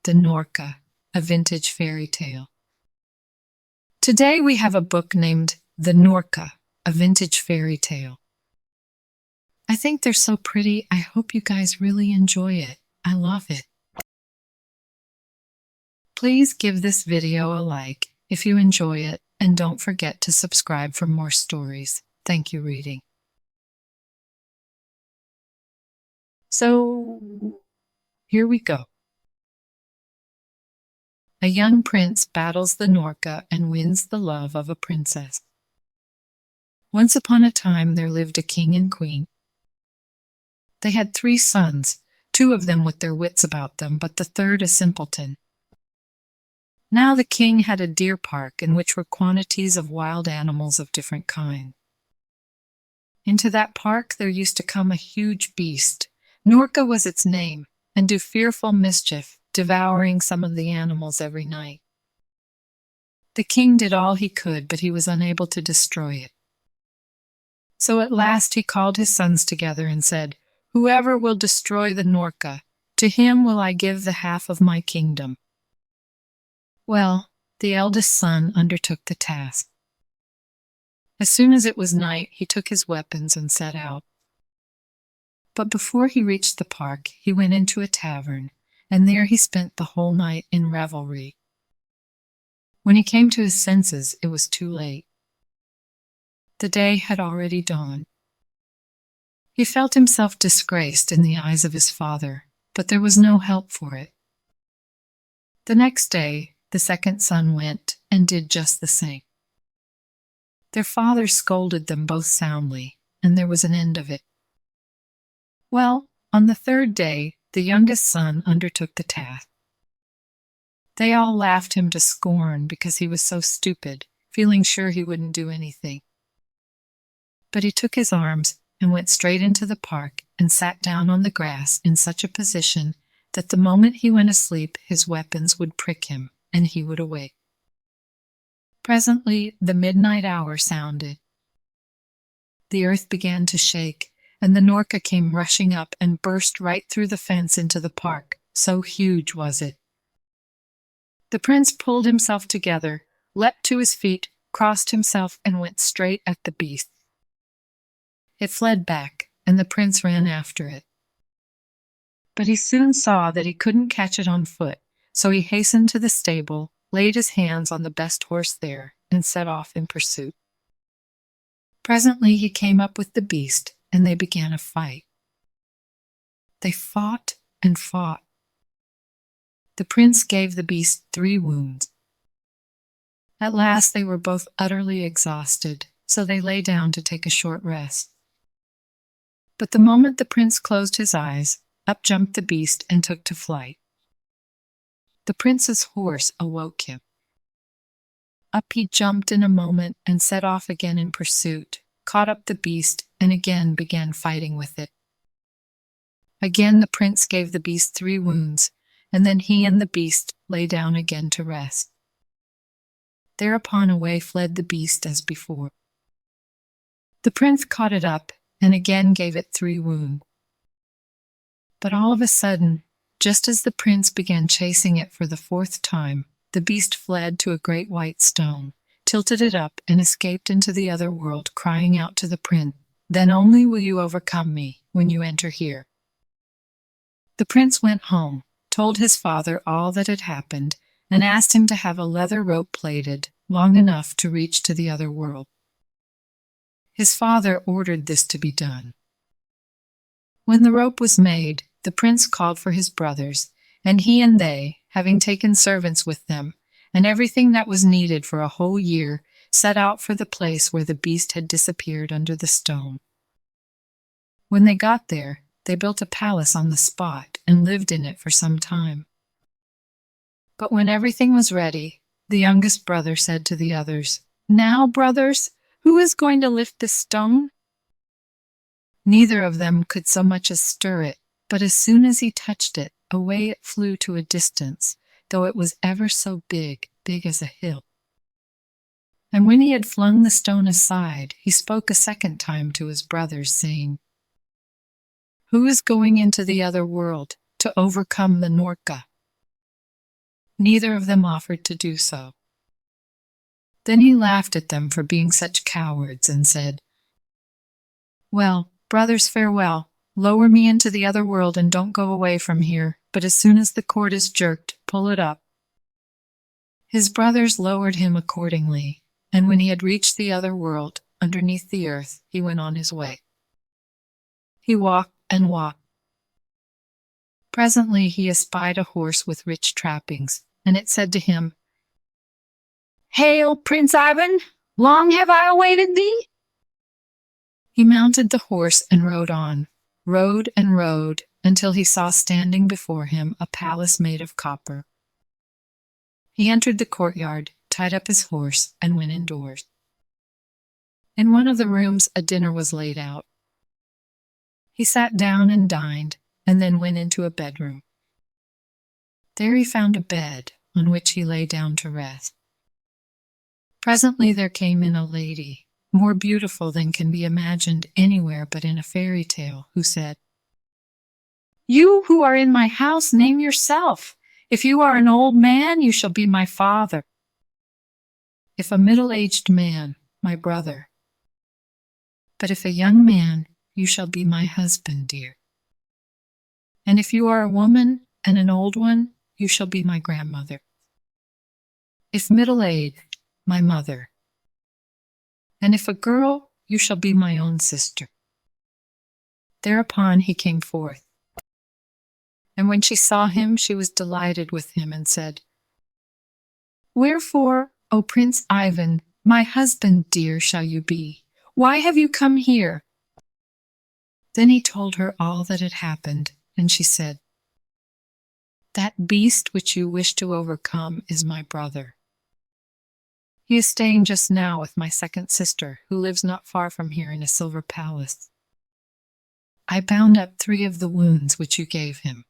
The Norka, a vintage fairy tale. Today we have a book named The Norka, a vintage fairy tale. I think they're so pretty. I hope you guys really enjoy it. I love it. Please give this video a like if you enjoy it, and don't forget to subscribe for more stories. Thank you, reading. So, here we go. A young prince battles the Norka and wins the love of a princess. Once upon a time there lived a king and queen. They had 3 sons, 2 of them with their wits about them, but the third a simpleton. Now the king had a deer park in which were quantities of wild animals of different kinds. Into that park there used to come a huge beast. Norka was its name, and do fearful mischief, devouring some of the animals every night. The king did all he could, but he was unable to destroy it. So at last he called his sons together and said, "Whoever will destroy the Norka, to him will I give the half of my kingdom." Well, the eldest son undertook the task. As soon as it was night, he took his weapons and set out. But before he reached the park, he went into a tavern, and there he spent the whole night in revelry. When he came to his senses, it was too late. The day had already dawned. He felt himself disgraced in the eyes of his father, but there was no help for it. The next day, the second son went and did just the same. Their father scolded them both soundly, and there was an end of it. Well, on the third day, the youngest son undertook the task. They all laughed him to scorn because he was so stupid, feeling sure he wouldn't do anything. But he took his arms and went straight into the park and sat down on the grass in such a position that the moment he went asleep his weapons would prick him and he would awake. Presently the midnight hour sounded. The earth began to shake, and the Norka came rushing up and burst right through the fence into the park, so huge was it. The prince pulled himself together, leapt to his feet, crossed himself, and went straight at the beast. It fled back, and the prince ran after it. But he soon saw that he couldn't catch it on foot, so he hastened to the stable, laid his hands on the best horse there, and set off in pursuit. Presently he came up with the beast, and they began a fight. They fought and fought. The prince gave the beast 3 wounds. At last they were both utterly exhausted, so they lay down to take a short rest. But the moment the prince closed his eyes, up jumped the beast and took to flight. The prince's horse awoke him. Up he jumped in a moment and set off again in pursuit, caught up the beast, and again began fighting with it. Again the prince gave the beast 3 wounds, and then he and the beast lay down again to rest. Thereupon away fled the beast as before. The prince caught it up and again gave it 3 wounds. But all of a sudden, just as the prince began chasing it for the 4th time, the beast fled to a great white stone, tilted it up, and escaped into the other world, crying out to the prince, "Then only will you overcome me when you enter here." The prince went home, told his father all that had happened, and asked him to have a leather rope plaited, long enough to reach to the other world. His father ordered this to be done. When the rope was made, the prince called for his brothers, and he and they, having taken servants with them, and everything that was needed for a whole year, set out for the place where the beast had disappeared under the stone. When they got there, they built a palace on the spot and lived in it for some time. But when everything was ready, the youngest brother said to the others, "Now, brothers, who is going to lift this stone?" Neither of them could so much as stir it, but as soon as he touched it, away it flew to a distance, though it was ever so big, big as a hill. And when he had flung the stone aside, he spoke a second time to his brothers, saying, "Who is going into the other world to overcome the Norka?" Neither of them offered to do so. Then he laughed at them for being such cowards and said, "Well, brothers, farewell. Lower me into the other world and don't go away from here, but as soon as the cord is jerked, pull it up." His brothers lowered him accordingly, and when he had reached the other world, underneath the earth, he went on his way. He walked and walked. Presently he espied a horse with rich trappings, and it said to him, "Hail, Prince Ivan! Long have I awaited thee." He mounted the horse and rode on, rode and rode, until he saw standing before him a palace made of copper. He entered the courtyard, tied up his horse, and went indoors. In one of the rooms a dinner was laid out. He sat down and dined, and then went into a bedroom. There he found a bed, on which he lay down to rest. Presently there came in a lady, more beautiful than can be imagined anywhere but in a fairy tale, who said, "You who are in my house, name yourself. If you are an old man, you shall be my father. If a middle-aged man, my brother. But if a young man, you shall be my husband, dear. And if you are a woman and an old one, you shall be my grandmother. If middle-aged, my mother. And if a girl, you shall be my own sister." Thereupon he came forth. And when she saw him, she was delighted with him and said, "Wherefore, O Prince Ivan, my husband dear shall you be? Why have you come here?" Then he told her all that had happened, and she said, "That beast which you wish to overcome is my brother. He is staying just now with my second sister, who lives not far from here in a silver palace. I bound up 3 of the wounds which you gave him."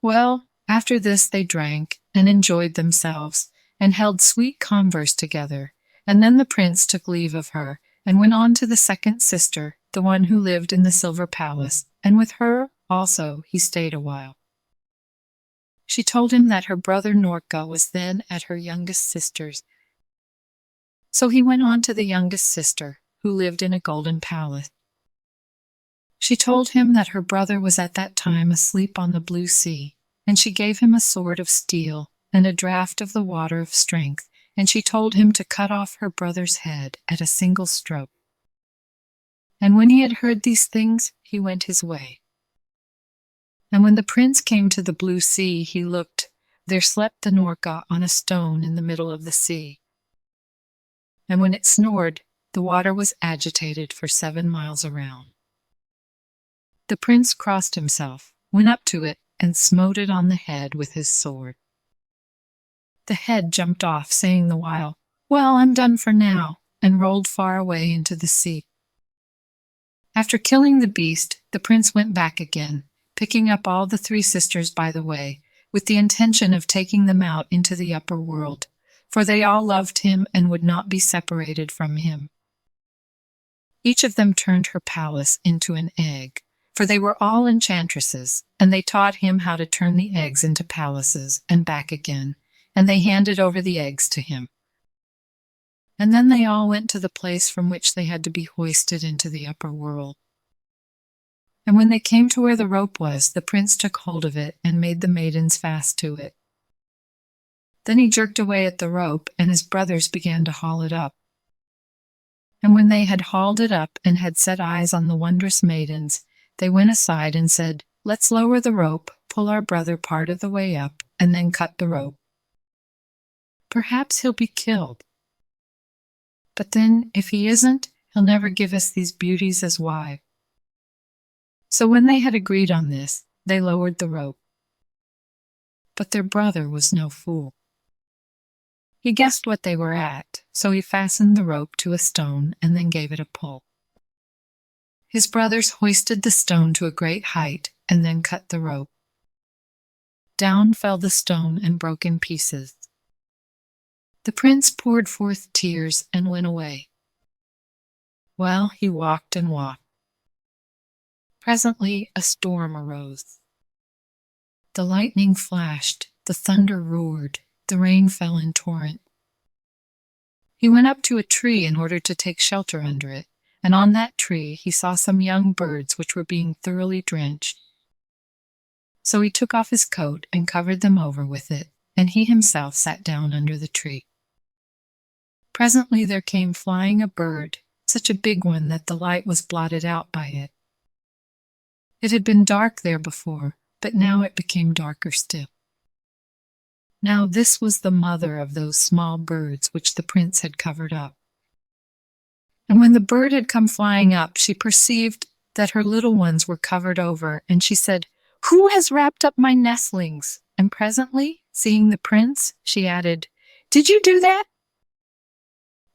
Well, after this they drank and enjoyed themselves, and held sweet converse together, and then the prince took leave of her, and went on to the second sister, the one who lived in the silver palace, and with her also he stayed a while. She told him that her brother Norka was then at her youngest sister's. So he went on to the youngest sister, who lived in a golden palace. She told him that her brother was at that time asleep on the blue sea, and she gave him a sword of steel and a draught of the water of strength, and she told him to cut off her brother's head at a single stroke. And when he had heard these things, he went his way. And when the prince came to the blue sea, he looked. There slept the Norka on a stone in the middle of the sea. And when it snored, the water was agitated for 7 miles around. The prince crossed himself, went up to it, and smote it on the head with his sword. The head jumped off, saying the while, "Well, I'm done for now," and rolled far away into the sea. After killing the beast, the prince went back again, picking up all the 3 sisters by the way, with the intention of taking them out into the upper world, for they all loved him and would not be separated from him. Each of them turned her palace into an egg, for they were all enchantresses, and they taught him how to turn the eggs into palaces and back again, and they handed over the eggs to him. And then they all went to the place from which they had to be hoisted into the upper world. And when they came to where the rope was, the prince took hold of it and made the maidens fast to it. Then he jerked away at the rope, and his brothers began to haul it up. And when they had hauled it up and had set eyes on the wondrous maidens, they went aside and said, "Let's lower the rope, pull our brother part of the way up, and then cut the rope. Perhaps he'll be killed. But then, if he isn't, he'll never give us these beauties as wives." So when they had agreed on this, they lowered the rope. But their brother was no fool. He guessed what they were at, so he fastened the rope to a stone and then gave it a pull. His brothers hoisted the stone to a great height and then cut the rope. Down fell the stone and broke in pieces. The prince poured forth tears and went away. Well, he walked and walked. Presently a storm arose. The lightning flashed, The thunder roared. The rain fell in torrent. He went up to a tree in order to take shelter under it, and on that tree he saw some young birds which were being thoroughly drenched. So he took off his coat and covered them over with it, and he himself sat down under the tree. Presently there came flying a bird, such a big one that the light was blotted out by it. It had been dark there before, but now it became darker still. Now this was the mother of those small birds which the prince had covered up. And when the bird had come flying up, she perceived that her little ones were covered over, and she said, "Who has wrapped up my nestlings?" And presently, seeing the prince, she added, "Did you do that?"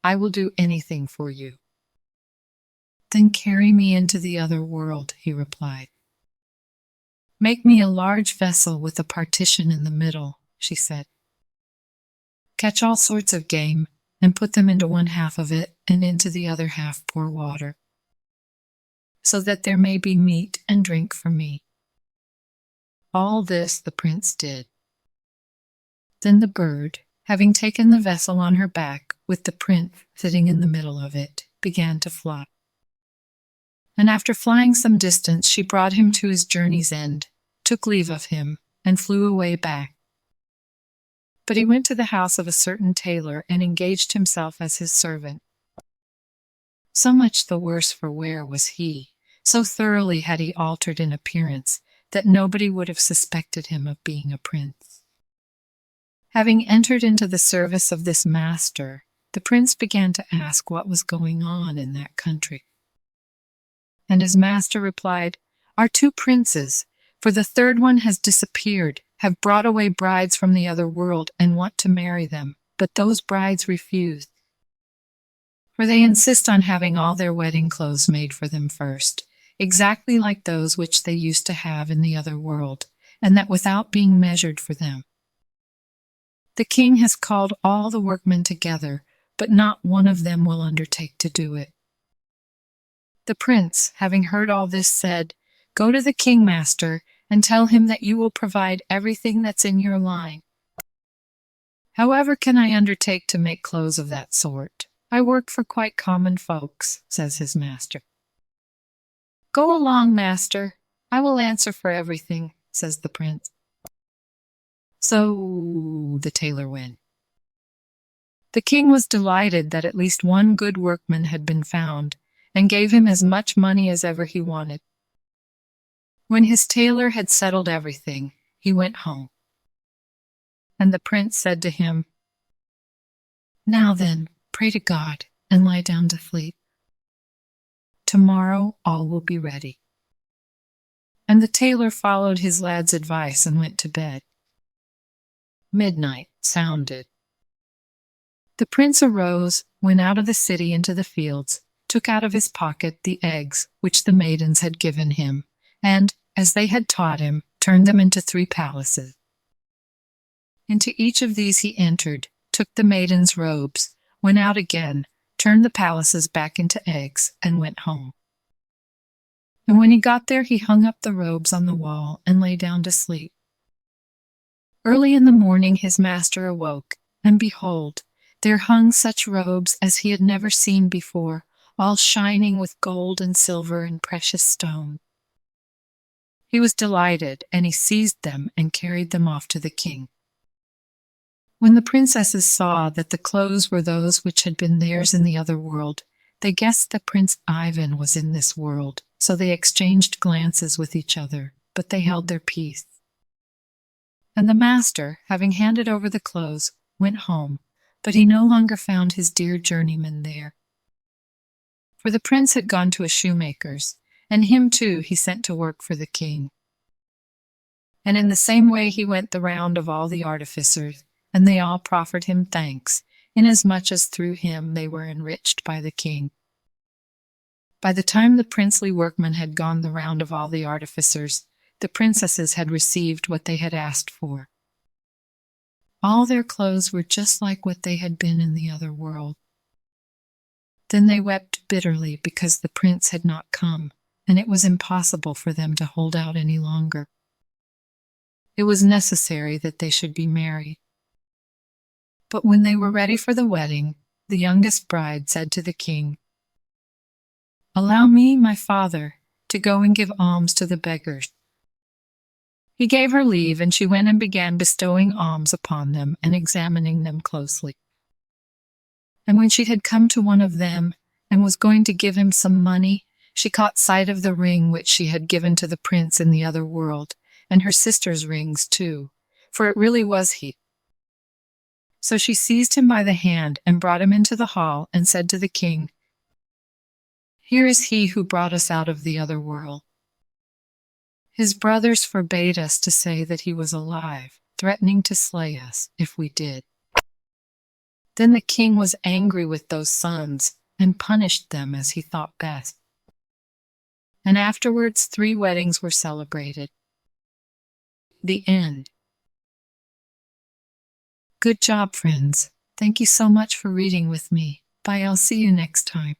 "I will do anything for you." "Then carry me into the other world," he replied. "Make me a large vessel with a partition in the middle," she said. "Catch all sorts of game, and put them into one half of it, and into the other half pour water, so that there may be meat and drink for me." All this the prince did. Then the bird, having taken the vessel on her back, with the prince sitting in the middle of it, began to fly. And after flying some distance, she brought him to his journey's end, took leave of him, and flew away back. But he went to the house of a certain tailor and engaged himself as his servant. So much the worse for wear was he, so thoroughly had he altered in appearance, that nobody would have suspected him of being a prince. Having entered into the service of this master, the prince began to ask what was going on in that country. And his master replied, "Our two princes, for the third one has disappeared, have brought away brides from the other world and want to marry them, but those brides refuse. For they insist on having all their wedding clothes made for them first, exactly like those which they used to have in the other world, and that without being measured for them. The king has called all the workmen together, but not one of them will undertake to do it." The prince, having heard all this, said, "Go to the king, master, and tell him that you will provide everything that's in your line." "However can I undertake to make clothes of that sort? I work for quite common folks," says his master. "Go along, master. I will answer for everything," says the prince. So the tailor went. The king was delighted that at least one good workman had been found, and gave him as much money as ever he wanted. When his tailor had settled everything, he went home. And the prince said to him, "Now then, pray to God, and lie down to sleep. Tomorrow all will be ready." And the tailor followed his lad's advice and went to bed. Midnight sounded. The prince arose, went out of the city into the fields, took out of his pocket the eggs which the maidens had given him, and, as they had taught him, turned them into 3 palaces. Into each of these he entered, took the maidens' robes, went out again, turned the palaces back into eggs, and went home. And when he got there, he hung up the robes on the wall and lay down to sleep. Early in the morning his master awoke, and behold, there hung such robes as he had never seen before, all shining with gold and silver and precious stone. He was delighted, and he seized them and carried them off to the king. When the princesses saw that the clothes were those which had been theirs in the other world, they guessed that Prince Ivan was in this world, so they exchanged glances with each other, but they held their peace. And the master, having handed over the clothes, went home, but he no longer found his dear journeyman there. For the prince had gone to a shoemaker's, and him too he sent to work for the king. And in the same way he went the round of all the artificers, and they all proffered him thanks, inasmuch as through him they were enriched by the king. By the time the princely workmen had gone the round of all the artificers, the princesses had received what they had asked for. All their clothes were just like what they had been in the other world. Then they wept bitterly because the prince had not come, and it was impossible for them to hold out any longer. It was necessary that they should be married. But when they were ready for the wedding, the youngest bride said to the king, "Allow me, my father, to go and give alms to the beggars." He gave her leave, and she went and began bestowing alms upon them and examining them closely. And when she had come to one of them and was going to give him some money, she caught sight of the ring which she had given to the prince in the other world, and her sister's rings too, for it really was he. So she seized him by the hand and brought him into the hall and said to the king, "Here is he who brought us out of the other world." His brothers forbade us to say that he was alive, threatening to slay us if we did. Then the king was angry with those sons and punished them as he thought best. And afterwards 3 weddings were celebrated. The end. Good job, friends. Thank you so much for reading with me. Bye, I'll see you next time.